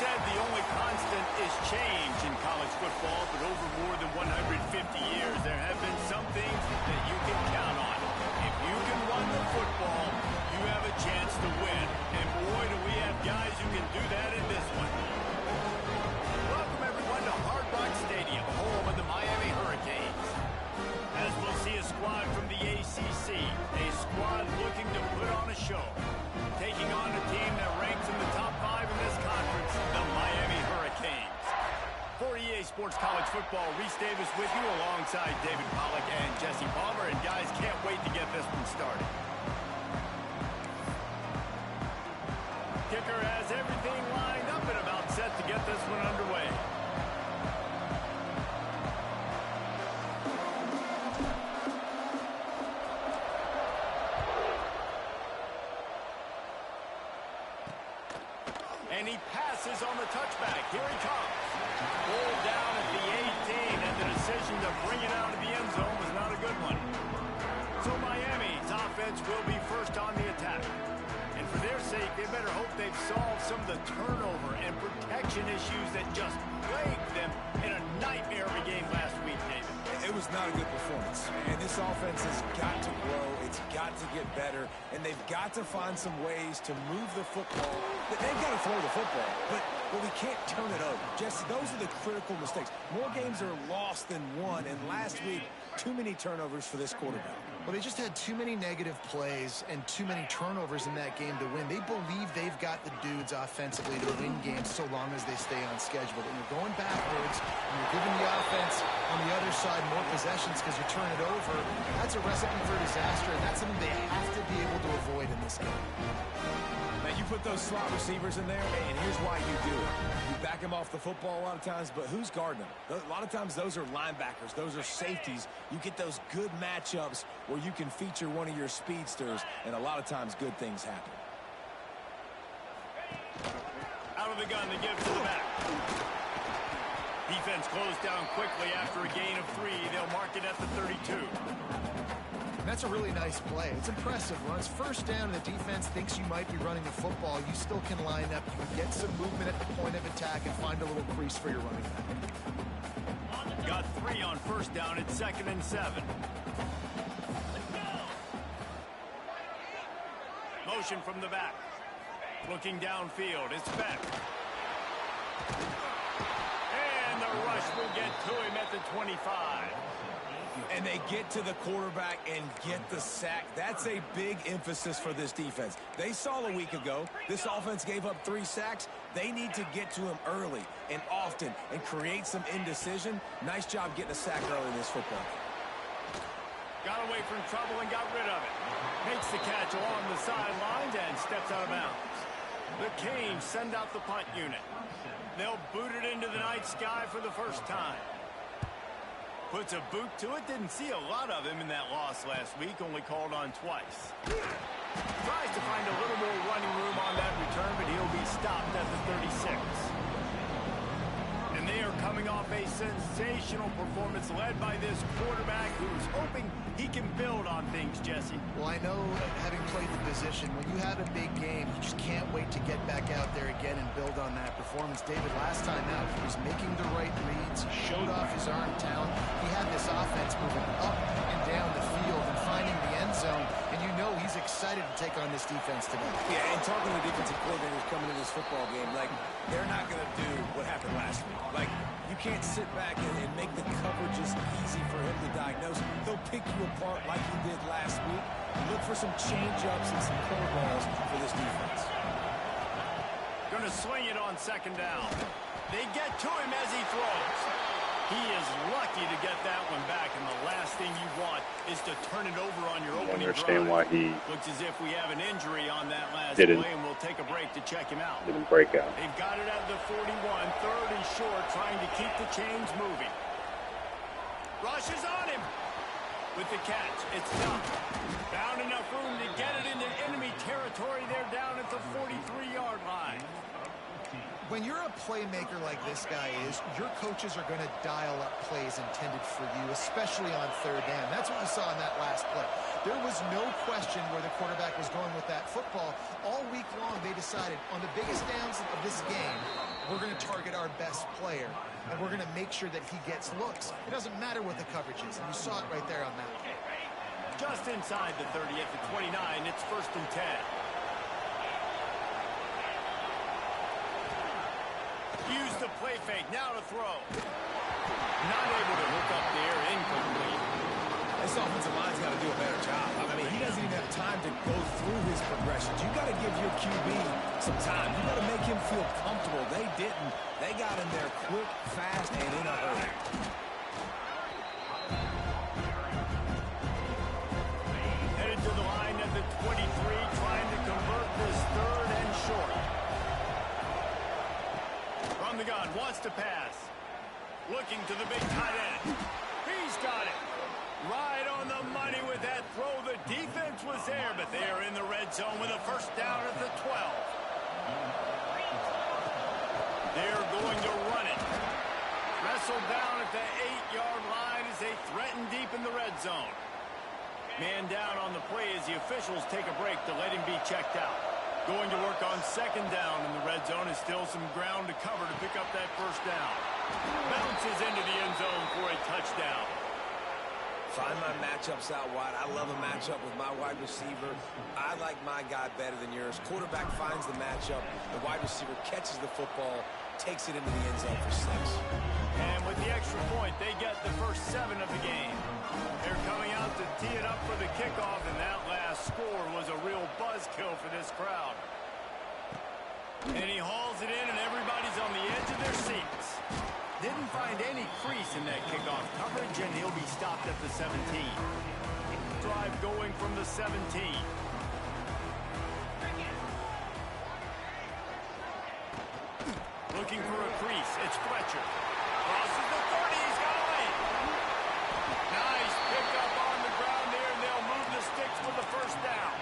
said the only constant is change in college football, but over more than 150 years, there have been some things that you can count on. If you can run the football, you have a chance to win. And boy, do we have guys who can do that in this one. Welcome, everyone, to Hard Rock Stadium, home of the Miami Hurricanes. As we'll see a squad from the ACC, a squad looking to put on a show. Taking on a team that ranks in the top 5 in this conference, the Miami Hurricanes. For EA Sports College Football, Reese Davis with you alongside David Pollack and Jesse Palmer. And guys, can't wait to get this one started. Kicker has everything lined up and about set to get this one underway. And he passes on the touchback. Here he comes. Pulled down at the 18, and the decision to bring it out of the end zone was not a good one. So Miami's offense will be first on the attack. And for their sake, they better hope they've solved some of the turnover and protection issues that just plagued them in a nightmare of a game last week, David. It was not a good performance, and this offense has got to grow. It's got to get better, and they've got to find some ways to move the football. They've got to throw the football, but we can't turn it over. Jesse, those are the critical mistakes. More games are lost than won, and last week, too many turnovers for this quarterback. Well, they just had too many negative plays and too many turnovers in that game to win. They believe they've got the dudes offensively to win games so long as they stay on schedule. But when you're going backwards and you're giving the offense on the other side more possessions because you turn it over, that's a recipe for disaster, and that's something they have to be able to avoid in this game. Man, you put those slot receivers in there, and here's why you do it. You back them off the football a lot of times, but who's guarding them? A lot of times those are linebackers. Those are safeties. You get those good matchups where you can feature one of your speedsters, and a lot of times good things happen. Out of the gun to give to the back. Defense closed down quickly after a gain of 3. They'll mark it at the 32. That's a really nice play. It's impressive. When it's first down and the defense thinks you might be running the football, you still can line up. You can get some movement at the point of attack and find a little crease for your running back. Got 3 on first down. It's 2nd and 7. Motion from the back. Looking downfield. It's Beck. And the rush will get to him at the 25. And they get to the quarterback and get the sack. That's a big emphasis for this defense. They saw a week ago, this offense gave up 3 sacks. They need to get to him early and often and create some indecision. Nice job getting a sack early in this football game. Got away from trouble and got rid of it. Makes the catch along the sidelines and steps out of bounds. The Canes send out the punt unit. They'll boot it into the night sky for the first time. Puts a boot to it. Didn't see a lot of him in that loss last week. Only called on twice. Tries to find a little more running room on that return, but he'll be stopped at the 36. And they are coming off a sensational performance led by this quarterback who's hoping he can build on things, Jesse. Well, I know, having played the position, when you have a big game, you just can't wait to get back out there again and build on that performance. David, last time out, he was making the right reads. He showed off his arm talent. He had this offense moving up and down the field and finding the end zone. And you know he's excited to take on this defense today. Yeah, and talking to the defensive coordinators coming into this football game, like, they're not going to do what happened last week. Like, you can't sit back and make the coverages easy for him to diagnose. He'll pick you apart like he did last week. Look for some change-ups and some curveballs for this defense. Going to swing it on 2nd down. They get to him as he throws. He is lucky to get that one back, and the last thing you want is to turn it over on your opening drive. I understand why he looks as if we have an injury on that last didn't play, and we'll take a break to check him out. didn't break out. They've got it at the 41, 3rd and short, trying to keep the chains moving. Rushes on him with the catch. It's tough. Found enough room to get it into enemy territory. They're down at the 43-yard line. When you're a playmaker like this guy is, your coaches are going to dial up plays intended for you, especially on 3rd down. That's what we saw in that last play. There was no question where the quarterback was going with that football. All week long, they decided on the biggest downs of this game, we're going to target our best player, and we're going to make sure that he gets looks. It doesn't matter what the coverage is, and you saw it right there on that one. Just inside the 30 at the 29, it's 1st and 10. Use the play fake, now to throw. Not able to hook up there, incomplete. This offensive line's got to do a better job. I mean, he doesn't even have time to go through his progressions. You got to give your QB some time. You got to make him feel comfortable. They didn't. They got him there quick, fast, and in a hurry. Headed to the line at the 23, trying to convert this 3rd and short. From the gun, wants to pass. Looking to the big tight end. He's got it. Right on the money with that throw. The defense was there, but they are in the red zone with a 1st down at the 12. They're going to run it. Wrestled down at the 8-yard line as they threaten deep in the red zone. Man down on the play as the officials take a break to let him be checked out. Going to work on 2nd down in the red zone. Is still some ground to cover to pick up that 1st down. Bounces into the end zone for a touchdown. Find my matchups out wide. I love a matchup with my wide receiver. I like my guy better than yours. Quarterback finds the matchup. The wide receiver catches the football, takes it into the end zone for 6. And with the extra point, they get the first 7 of the game. They're coming out to tee it up for the kickoff, and that last score was a real buzzkill for this crowd. And he hauls it in, and everybody's on the edge of their seats. Didn't find any crease in that kickoff coverage, and he'll be stopped at the 17. Drive going from the 17. Looking for a crease. It's Fletcher. Crosses the 30. He's got a lane. Nice pickup on the ground there, and they'll move the sticks for the 1st down.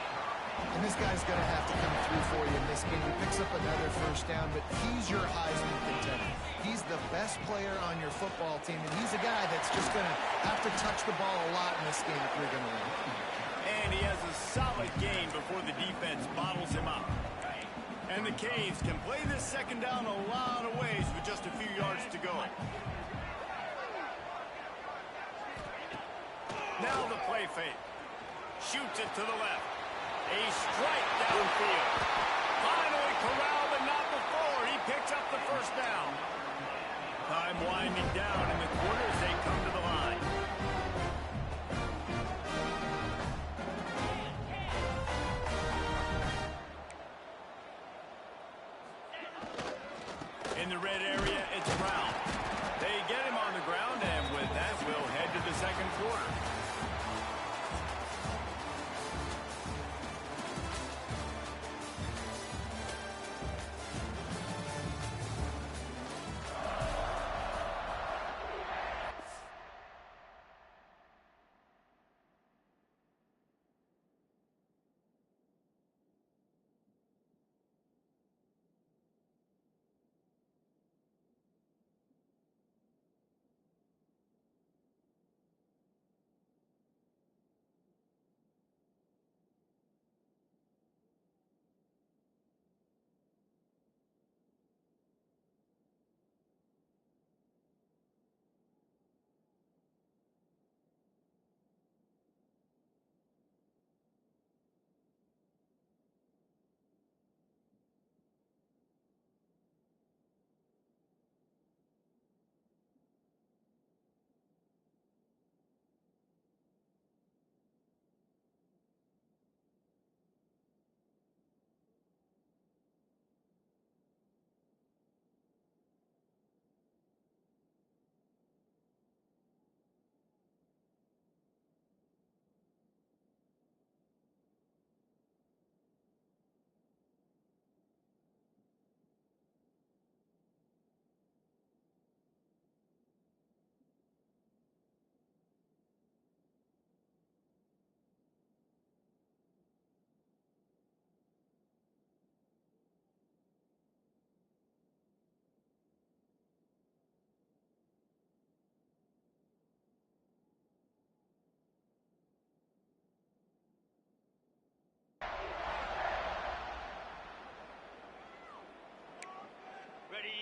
And this guy's going to have to come through for you in this game. He picks up another 1st down, but he's your Heisman contender. He's the best player on your football team, and he's a guy that's just going to have to touch the ball a lot in this game if you're going to win. And he has a solid game before the defense bottles him up. And the Canes can play this 2nd down a lot of ways with just a few yards to go. Now the play fake. Shoots it to the left. A strike downfield. Finally corralled, but not before. He picks up the 1st down. Time winding down in the quarter as they come to the line. In the red area, it's Brown. They get him on the ground, and with that, we'll head to the 2nd quarter.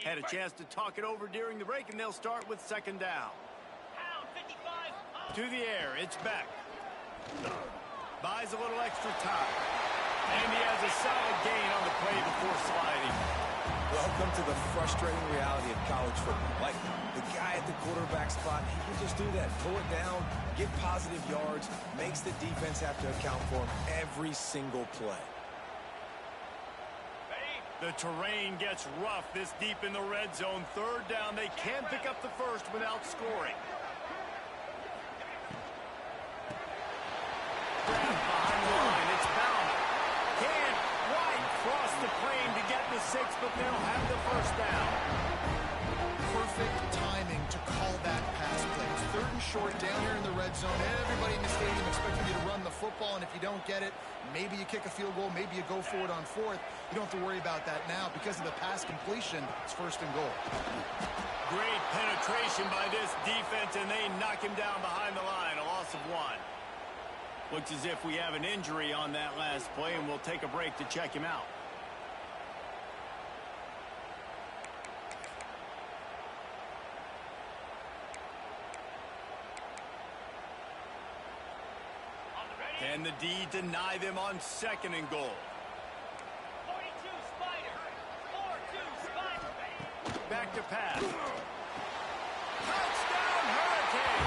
Had a chance to talk it over during the break, and they'll start with second down. To the air, it's back. Buys a little extra time. And he has a solid gain on the play before sliding. Welcome to the frustrating reality of college football. Like, the guy at the quarterback spot, he can just do that. Pull it down, get positive yards, makes the defense have to account for him every single play. The terrain gets rough this deep in the red zone. Third down, they can pick up the first without scoring. Behind the line, it's Bowman. Can't quite cross the plane to get the 6, but they'll have the first down. Perfect timing to call that pass play. It's third and short down here in the red zone. Everybody in the stadium expecting you to run the football, and if you don't get it, maybe you kick a field goal, maybe you go for it on fourth. You don't have to worry about that now. Because of the pass completion, it's first and goal. Great penetration by this defense, and they knock him down behind the line. A loss of 1. Looks as if we have an injury on that last play, and we'll take a break to check him out. Can the D deny them on second and goal? 42 Spider. 4-2 Spider. Back to pass. Touchdown Hurricane!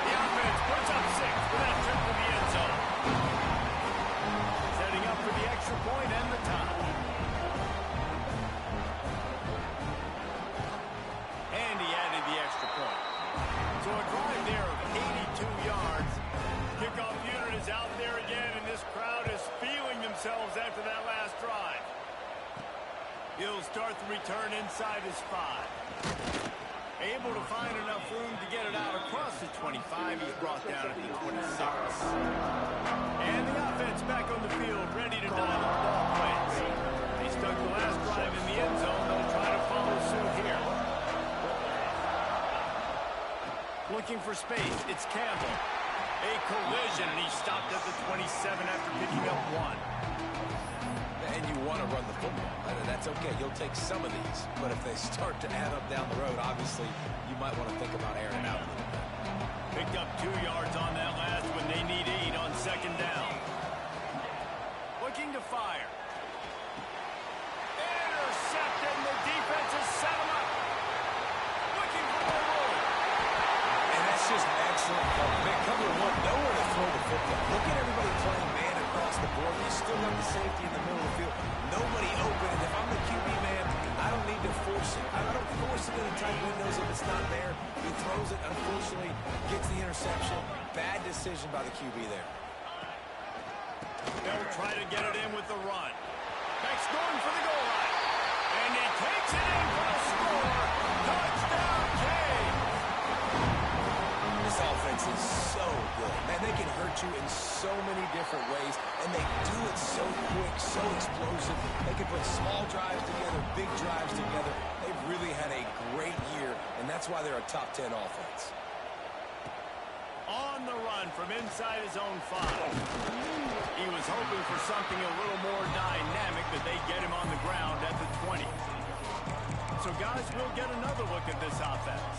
The offense puts up 6 with that trip to the end zone. Setting up for the extra point and the tie. And he added the extra point. So a drive there of 82 yards. Kickoff unit is out there again, and this crowd is feeling themselves after that last drive. He'll start the return inside his 5. Able to find enough room to get it out across the 25. He's brought down at the 26. And the offense back on the field, ready to dial up ball plays. They stuck the last drive in the end zone. They'll try to follow suit here. Looking for space. It's Campbell. A collision, and he stopped at the 27 after picking up 1. And you want to run the football. That's okay. You'll take some of these. But if they start to add up down the road, obviously, you might want to think about airing it out a little bit. Picked up 2 yards on that last when they need 8 on second down. Looking to fire. Intercepted, and the defense has set him up. Looking for the road. And that's just excellent. Man, cover 1, nowhere to throw the football. Look at everybody playing man across the board. You still got the safety in the middle of the field. Nobody open, and if I'm the QB man, I don't need to force it. I don't force it in the tight windows if it's not there. He throws it, unfortunately, gets the interception. Bad decision by the QB there. They'll try to get it in with the run. Beck's going for the goal line. And he takes it in for the score. Touchdown, Kane. This offense is so good. Man, they can hurt you in so many different ways, and they do it so quick, so explosive. They can put small drives together, big drives together. They've really had a great year, and that's why they're a top 10 offense. On the run from inside his own 5. He was hoping for something a little more dynamic, but they get him on the ground at the 20. So guys, we'll get another look at this offense.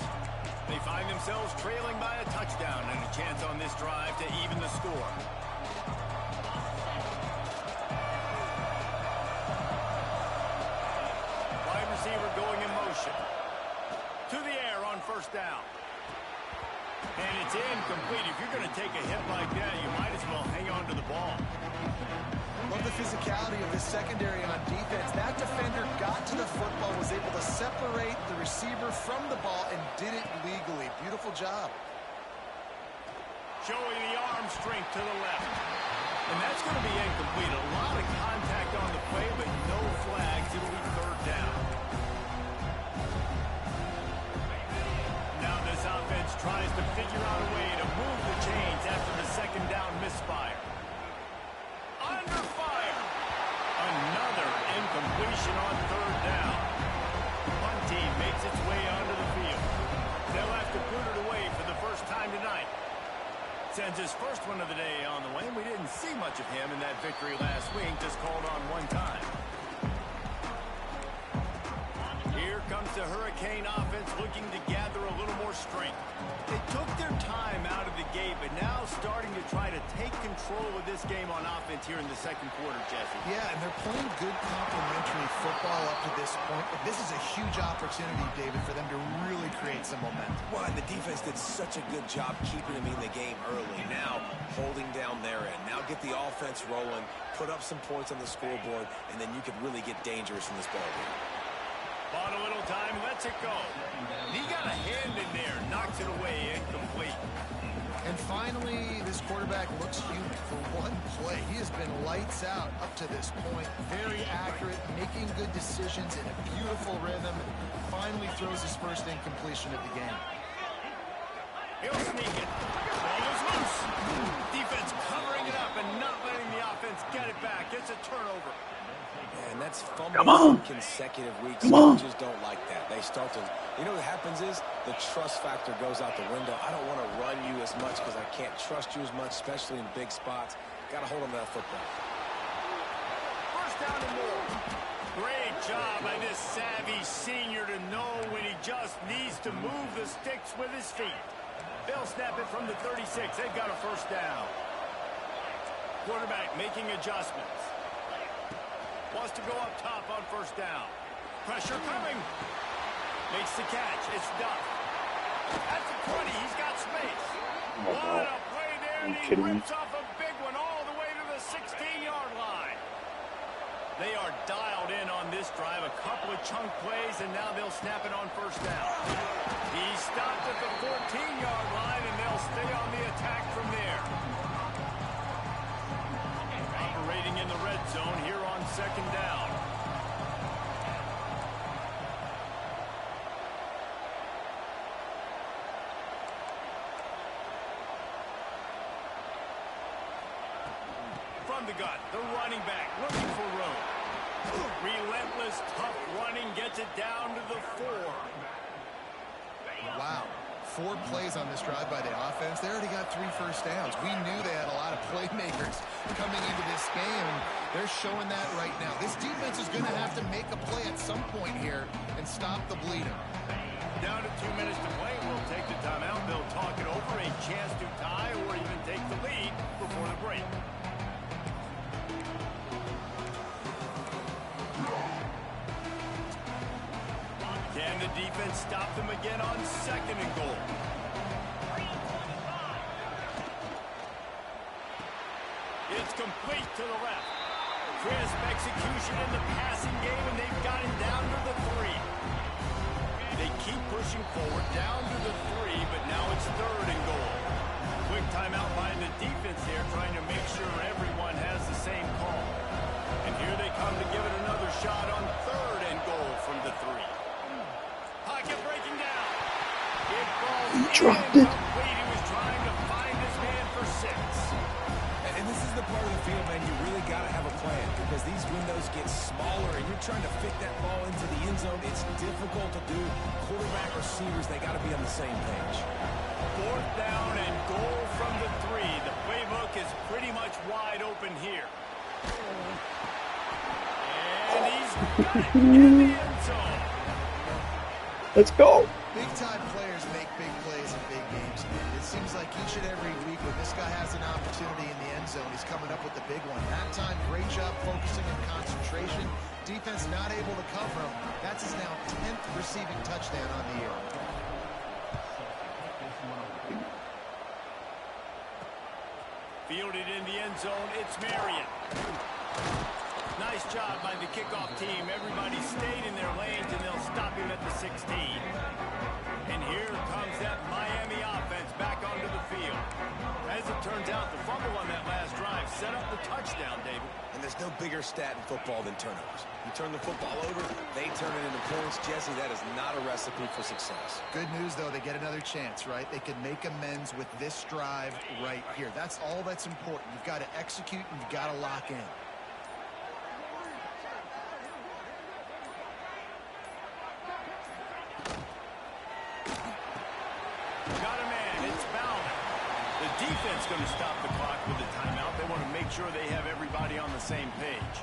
They find themselves trailing by a touchdown and a chance on this drive to even the score. Wide receiver going in motion. To the air on first down. And it's incomplete. If you're going to take a hit like that, you might as well hang on to the ball. Love the physicality of this secondary on defense. That defender got to the football, was able to separate the receiver from the ball, and did it legally. Beautiful job. Showing the arm strength to the left. And that's going to be incomplete. A lot of contact on the play, but no flags. It'll be third down. Now this offense tries to figure out a way to move the chains after the second down misfire. Under fire. Another incompletion on third down. One team makes its way onto the field. They'll have to put it away for the first time tonight. Sends his first one of the day on the way. We didn't see much of him in that victory last week, just called on one time. Here the Hurricane offense looking to gather a little more strength. They took their time out of the gate, but now starting to try to take control of this game on offense here in the second quarter, Jesse. Yeah, and they're playing good complementary football up to this point. But this is a huge opportunity, David, for them to really create some momentum. Well, and the defense did such a good job keeping them in the game early. Now, holding down their end. Now get the offense rolling, put up some points on the scoreboard, and then you could really get dangerous in this ball game. Bought a little time, lets it go. He got a hand in there, knocks it away, incomplete. And finally, this quarterback looks human for one play. He has been lights out up to this point. Very accurate, making good decisions in a beautiful rhythm. Finally throws his first incompletion of the game. He'll sneak it. Ball is loose. Defense covering it up and not letting the offense get it back. It's a turnover. And that's fumbles in consecutive weeks. Coaches don't like that. They start to, you know what happens is the trust factor goes out the window. I don't want to run you as much because I can't trust you as much, especially in big spots. Got to hold on to that football. First down and more. Great job by this savvy senior to know when he just needs to move the sticks with his feet. They'll snap it from the 36. They've got a first down. Quarterback making adjustments. Wants to go up top on first down. Pressure coming. Makes the catch. It's Duff. That's a 20. He's got space. What a play there. And he rips off a big one all the way to the 16-yard line. They are dialed in on this drive. A couple of chunk plays, and now they'll snap it on first down. He stopped at the 14-yard line, and they'll stay on the attack from there. Operating in the red zone here on second down. From the gun, the running back looking for room. Relentless, tough running gets it down to the 4. Wow. 4 plays on this drive by the offense. They already got 3 first downs. We knew they had a lot of playmakers coming into this game, and they're showing that right now. This defense is going to have to make a play at some point here and stop the bleeding. Down to 2 minutes to play. We'll take the timeout. They'll talk it over. A chance to tie or even take the lead before the break. Can the defense stop them again on second and goal? It's complete to the left. Crisp execution in the passing game, and they've got him down to the 3. They keep pushing forward, down to the 3, but now it's third and goal. Quick timeout by the defense here, trying to make sure everyone has the same call. And here they come to give it another shot on third and goal from the 3. Pocket breaking down. Big ball. He dropped it. He was trying to find his man for 6. And this is the part of the field, man, you really got to have a plan because these windows get smaller and you're trying to fit that ball into the end zone. It's difficult to do. Quarterback, receivers, they got to be on the same page. Fourth down and goal from the 3. The playbook is pretty much wide open here. And he's got it in the end zone. Let's go. Big-time players make big plays in big games. It seems like each and every week when this guy has an opportunity in the end zone, he's coming up with the big one. That time, great job focusing on concentration. Defense not able to cover him. That's his now 10th receiving touchdown on the year. Fielded in the end zone, it's Marion. Nice job by the kickoff team. Everybody stayed in their lanes, and they'll stop him at the 16. And here comes that Miami offense back onto the field. As it turns out, the fumble on that last drive set up the touchdown, David. And there's no bigger stat in football than turnovers. You turn the football over, they turn it into points. Jesse, that is not a recipe for success. Good news, though, they get another chance, right? They can make amends with this drive right here. That's all that's important. You've got to execute, and you've got to lock in. Got a man. It's Bowman. The defense going to stop the clock with the timeout. They want to make sure they have everybody on the same page.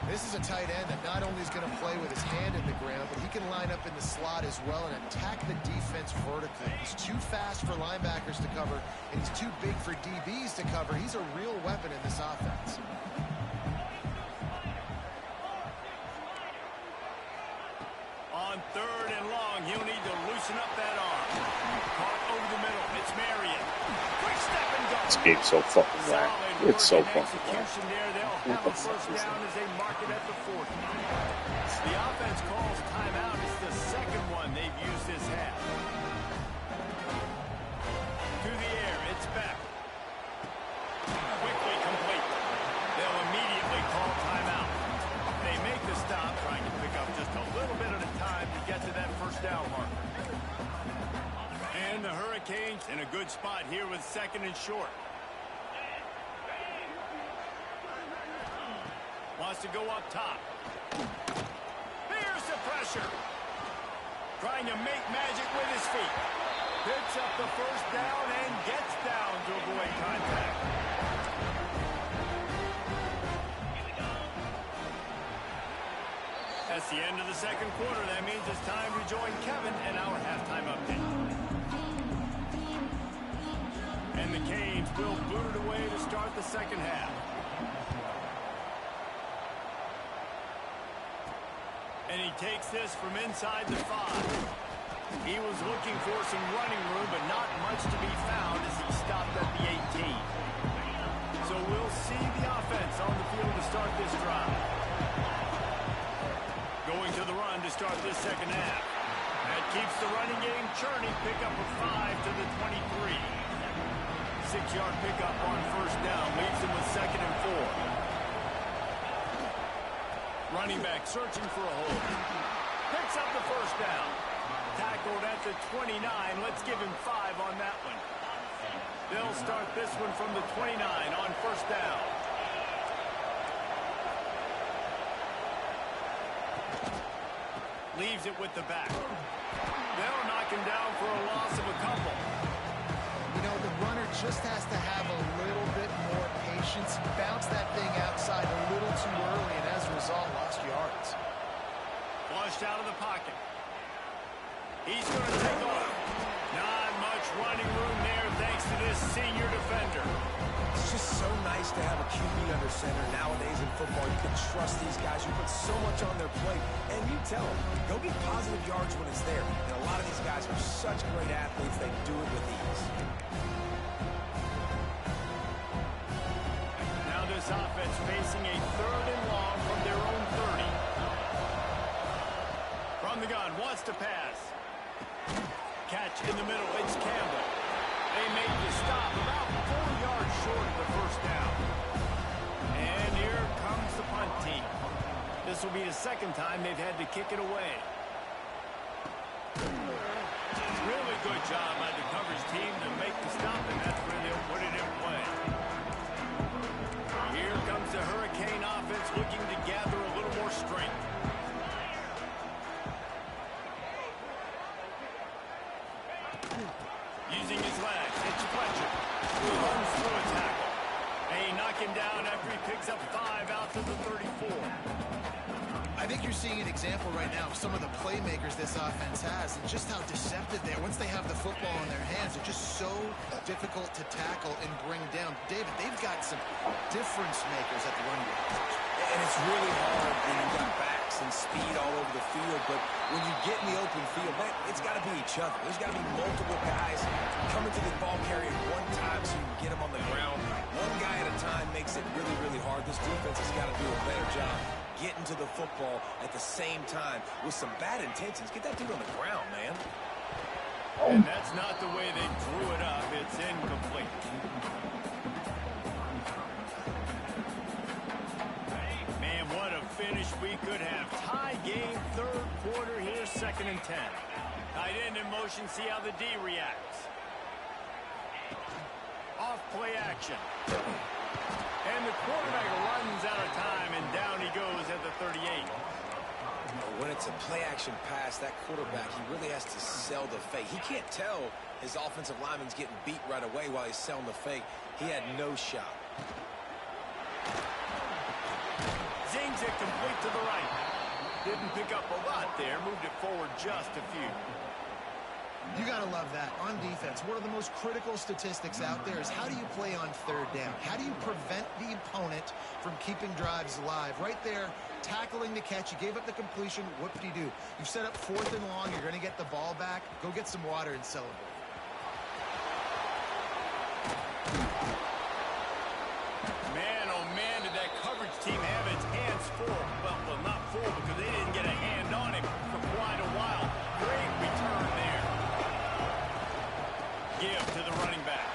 This is a tight end that not only is going to play with his hand in the ground, but he can line up in the slot as well and attack the defense vertically. He's too fast for linebackers to cover, and he's too big for DBs to cover. He's a real weapon in this offense. On 3rd and long, he'll need to loosen up that arm. Caught over the middle. It's Marion. Quick step and go. This game's so fucking whack. It's so fucking whack. There, they'll have a first down as they mark it at the 40. The offense calls timeout. It's the second one they've used this half. To the air, it's back. Quickly complete. They'll immediately call timeout. They make the stop, trying to pick up just a little bit at a time to get to that first down marker. And the Hurricanes in a good spot here with 2nd and short. Wants to go up top. Here's the pressure. Trying to make magic with his feet. Picks up the first down and gets down to avoid contact. That's the end of the second quarter. That means it's time to join Kevin in our halftime update. And the Canes will boot it away to start the second half. And he takes this from inside the 5. He was looking for some running room, but not much to be found as he stopped at the 18. So we'll see the offense on the field to start this drive. Going to the run to start this second half. That keeps the running game churning. Pick up a 5 to the 23. 6-yard pickup on first down. Leaves him with 2nd and 4. Running back searching for a hole. Picks up the first down. Tackled at the 29. Let's give him 5 on that one. They'll start this one from the 29 on first down. Leaves it with the back. They'll knock him down for a loss of a couple. You know, the runner just has to have a little bit more patience. Bounce that thing outside a little too early, and as a result, lost yards. Flushed out of the pocket. He's going to take off. Not much running room there thanks to this senior defender. It's just so nice to have a QB under center. Nowadays in football, you can trust these guys who put so much on their plate. And you tell them, go get positive yards when it's there. And a lot of these guys are such great athletes, they do it with ease. Now this offense facing a 3rd and long from their own 30. From the gun, wants to pass. Catch in the middle, it's Campbell. They make the stop about 4 yards short of the first down. And here comes the punt team. This will be the second time they've had to kick it away. Really good job by the coverage team to make the stop, and that's where they'll put it in play. Here comes the Hurricane offense looking to gather a little more strength. Using his legs, it's Fletcher, who runs through a tackle. They knock him down after he picks up 5 out to the 34. I think you're seeing an example right now of some of the playmakers this offense has and just how deceptive they are. Once they have the football in their hands, they're just so difficult to tackle and bring down. David, they've got some difference makers at the running back position. And it's really hard when you've got backs and speed all over the field, but when you get in the open field, man, it's got to be each other. There's got to be multiple guys coming to the ball carrier at one time so you can get them on the ground. One guy at a time makes it really, really hard. This defense has got to do a better job getting to the football at the same time with some bad intentions. Get that dude on the ground, man. And that's not the way they drew it up. It's incomplete. Man, what a finish we could have. Tie game, 3rd quarter here, 2nd and 10. Tight end in motion, see how the D reacts. Off play action. And the quarterback runs out of time, and down he goes at the 38. When it's a play-action pass, that quarterback, he really has to sell the fake. He can't tell his offensive lineman's getting beat right away while he's selling the fake. He had no shot. Zing Swings it complete to the right. Didn't pick up a lot there. Moved it forward just a few. You got to love that. On defense, one of the most critical statistics out there is how do you play on third down? How do you prevent the opponent from keeping drives alive? Right there, tackling the catch. You gave up the completion. Whoop-de-doo. You've set up 4th and long. You're going to get the ball back. Go get some water and celebrate. Man, oh man, did that coverage team have its hands full. Well, not full because they didn't get a hand on him for quite a while. Great return there. Give to the running back.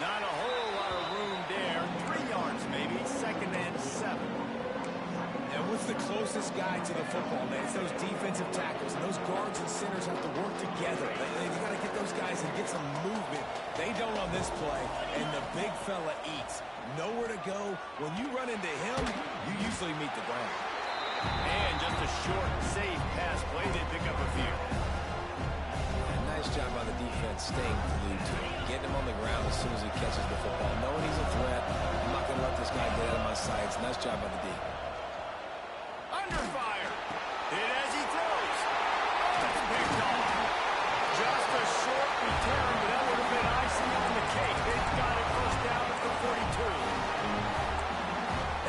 Not a whole lot of room there. 3 yards maybe. 2nd and 7. And what's the closest guy to the football, man? It's those defensive tackles. And those guards and centers have to work together. You got to get those guys and get some movement. They don't on this play. And the big fella eats. Nowhere to go. When you run into him, you usually meet the ground. And just a short, safe pass play. They pick up a few. Nice job by the defense staying glued to him. Getting him on the ground as soon as he catches the football. Knowing he's a threat, I'm not going to let this guy get out of my sights. Nice job by the D. Under fire. Hit as he throws. That's picked off. Just a short return, but that would have been icing on the cake. They've got it first down at the 42.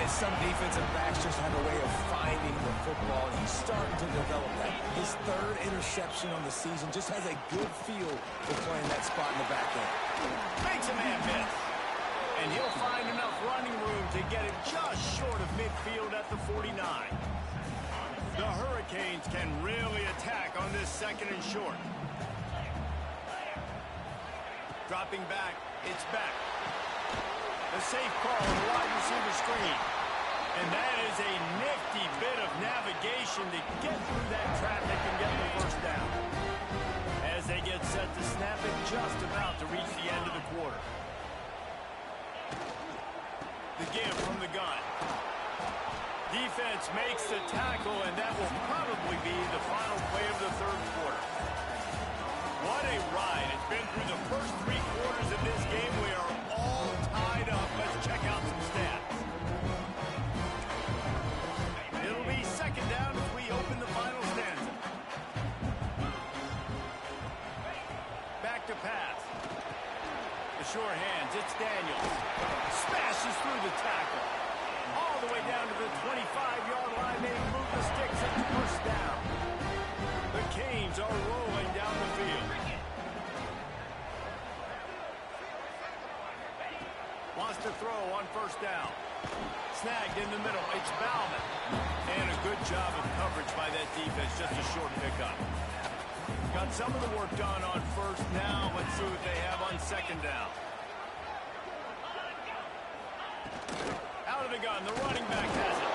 And some defensive backs just have a way of finding the football, and he's starting to develop that. His 3rd interception on the season just has a good feel for playing that spot in the back end. Makes a man miss. And he'll find enough running room to get it just short of midfield at the 49. The Hurricanes can really attack on this 2nd and short. Dropping back. It's back. The safe call on the wide receiver screen. And that is a nifty bit of navigation to get through that traffic and get the first down. As they get set to snap it, just about to reach the end of the quarter. The give from the gun. Defense makes the tackle, and that will probably be the final play of the 3rd quarter. What a ride. It's been through the first 3 quarters of this game. We are all tied up. Let's check out some stats. It'll be 2nd down as we open the final stanza. Back to pass. The sure hands. It's Daniels. Smashes through the tackle. All the way down to the 25-yard line. They move the sticks at the first down. The Canes are rolling down the field. Wants to throw on first down. Snagged in the middle. It's Bauman. And a good job of coverage by that defense. Just a short pickup. Got some of the work done on first. Now let's see what they have on 2nd down. Out of the gun. The running back has it.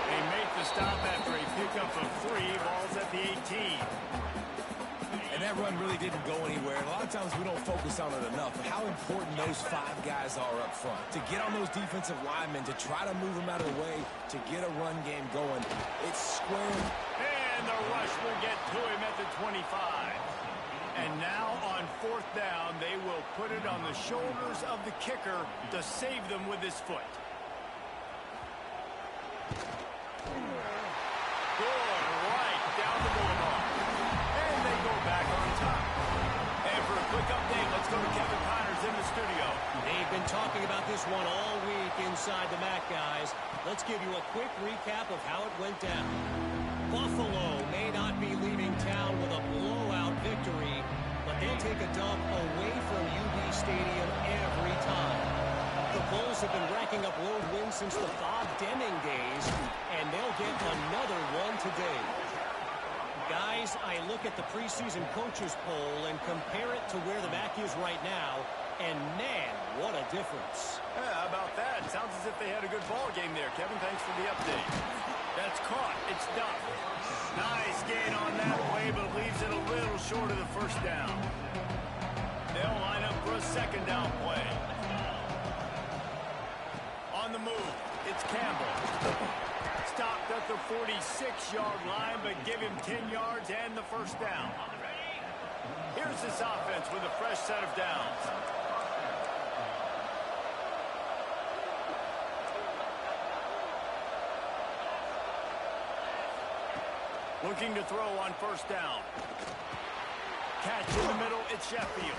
They make the stop after a pickup of 3. Ball's at the 18. And that run really didn't go anywhere. And a lot of times we don't focus on it enough. But how important those 5 guys are up front. To get on those defensive linemen, to try to move them out of the way, to get a run game going. It's square. And the rush will get to him at the 25. And now on 4th down, they will put it on the shoulders of the kicker to save them with his foot. Good, right down the boulevard. And they go back on top. And for a quick update, let's go to Kevin Connors in the studio. They've been talking about this one all week inside the MAC, guys. Let's give you a quick recap of how it went down. Buffalo may not be leaving town with a blowout victory, but they'll take a dub away from UB Stadium every time. The Bulls have been racking up road wins since the Bob Deming days, and they'll get another one today. Guys, I look at the preseason coaches poll and compare it to where the MAC is right now, and man, what a difference. Yeah, how about that? Sounds as if they had a good ball game there. Kevin, thanks for the update. That's caught. It's done. Nice gain on that play, but leaves it a little short of the first down. They'll line up for a 2nd down play. On the move, it's Campbell. Stopped at the 46-yard line, but give him 10 yards and the first down. Here's this offense with a fresh set of downs. Looking to throw on first down. Catch in the middle, it's Sheffield.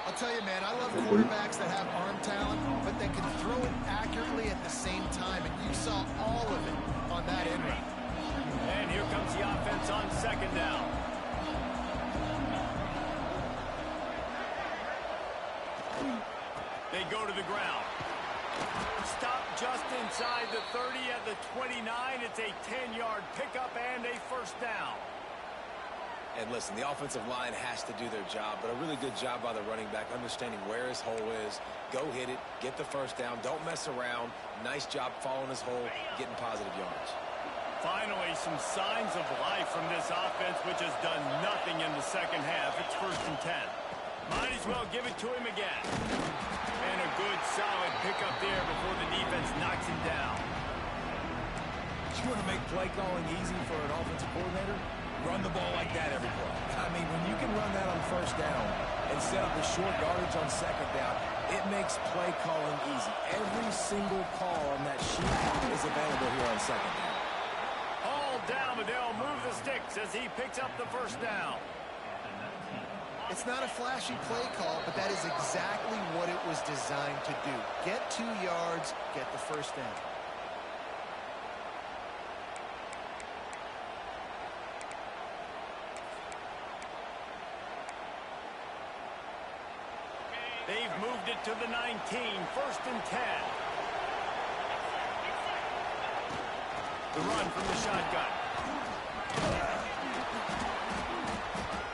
I'll tell you, man, I love quarterbacks that have arm talent, but that can throw it accurately at the same time, and you saw all of it on that end route. And here comes the offense on second down. They go to the ground. Stop just inside the 30 at the 29. It's a 10-yard pickup and a first down. And listen, the offensive line has to do their job, but a really good job by the running back, understanding where his hole is. Go hit it, get the first down, don't mess around. Nice job following his hole, getting positive yards. Finally, some signs of life from this offense, which has done nothing in the second half. It's 1st and 10. Might as well give it to him again. And a good, solid pickup there before the defense knocks him down. You want to make play calling easy for an offensive coordinator? Run the ball like that every play. I mean, when you can run that on first down and set up the short yardage on second down, it makes play calling easy. Every single call on that sheet is available here on second down. All down, but they'll move the sticks as he picks up the first down. It's not a flashy play call, but that is exactly what it was designed to do. Get 2 yards, get the first down. They've moved it to the 19, 1st and 10. The run from the shotgun.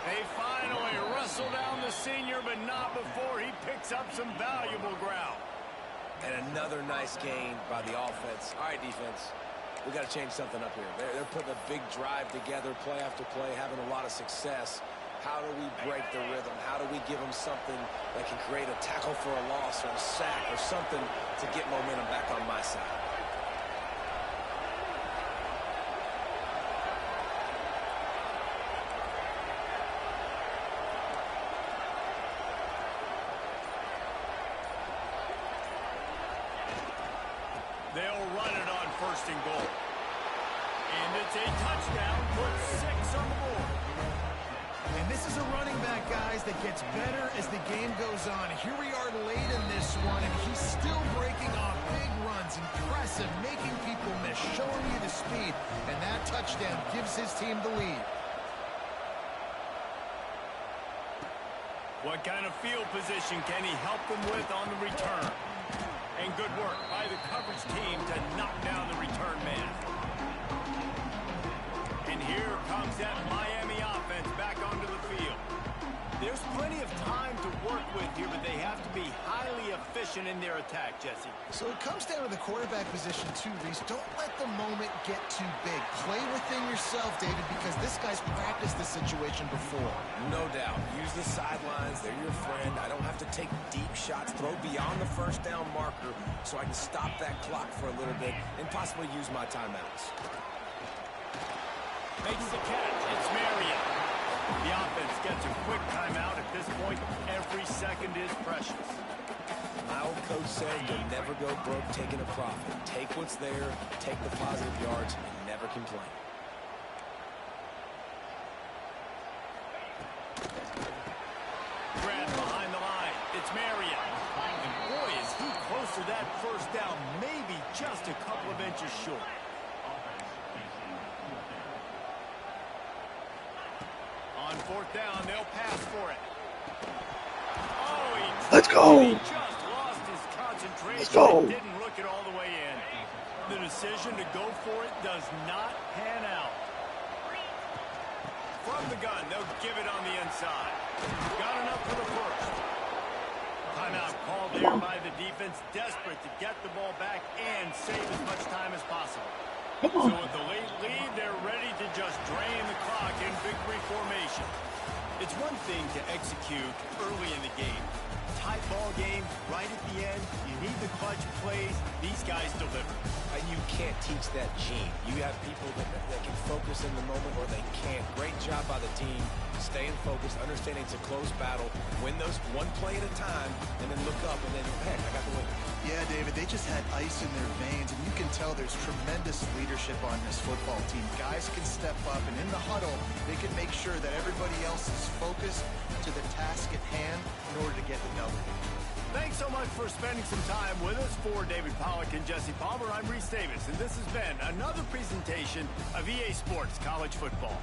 They finally wrestle down the senior, but not before he picks up some valuable ground. And another nice gain by the offense. All right, defense, we got to change something up here. They're putting a big drive together, play after play, having a lot of success. How do we break the rhythm? How do we give them something that can create a tackle for a loss or a sack or something to get momentum back on my side? They'll run it on 1st and goal. And it's a touchdown, puts 6 on the board. And this is a running back, guys, that gets better as the game goes on. Here we are late in this one, and he's still breaking off big runs. Impressive, making people miss, showing you the speed. And that touchdown gives his team the lead. What kind of field position can he help them with on the return? And good work by the coverage team to knock down the return man. And here comes that Miami offense back onto the field. There's plenty of time to work with here, but they have to be highly efficient in their attack, Jesse. So it comes down to the quarterback position too, Reese. Don't let the moment get too big. Play within yourself, David, because this guy's practiced this situation before. No doubt. Use the sidelines. They're your friend. I don't have to take deep shots. Throw beyond the first down marker so I can stop that clock for a little bit and possibly use my timeouts. Makes the catch. It's Marion. The offense gets a quick timeout. At this point, every second is precious. My old coach said you'll never go broke taking a profit. Take what's there, take the positive yards, and never complain. Grab behind the line. It's Marion. And boy, is he close to that first down. Maybe just a couple of inches short. On 4th down, they'll pass for it. Oh, Let's go. He just lost his concentration. Let's go. And didn't look it all the way in. The decision to go for it does not pan out. From the gun, they'll give it on the inside. Got enough for the first. Timeout called there by the defense, desperate to get the ball back and save as much time as possible. So with the late lead, they're ready to just drain the clock in victory formation. It's one thing to execute early in the game. Tight ball game, right at the end, you need the clutch plays. These guys deliver. And you can't teach that gene. You have people that can focus in the moment or they can't. Great job by the team, staying focused, understanding it's a close battle, win those one play at a time, and then look up and then, heck, I got the win. Yeah, David, they just had ice in their veins, and you can tell there's tremendous leadership on this football team. Guys can step up, and in the huddle, they can make sure that everybody else is focused to the task at hand in order to get the W. Thanks so much for spending some time with us. For David Pollack and Jesse Palmer, I'm Reese Davis, and this has been another presentation of EA Sports College Football.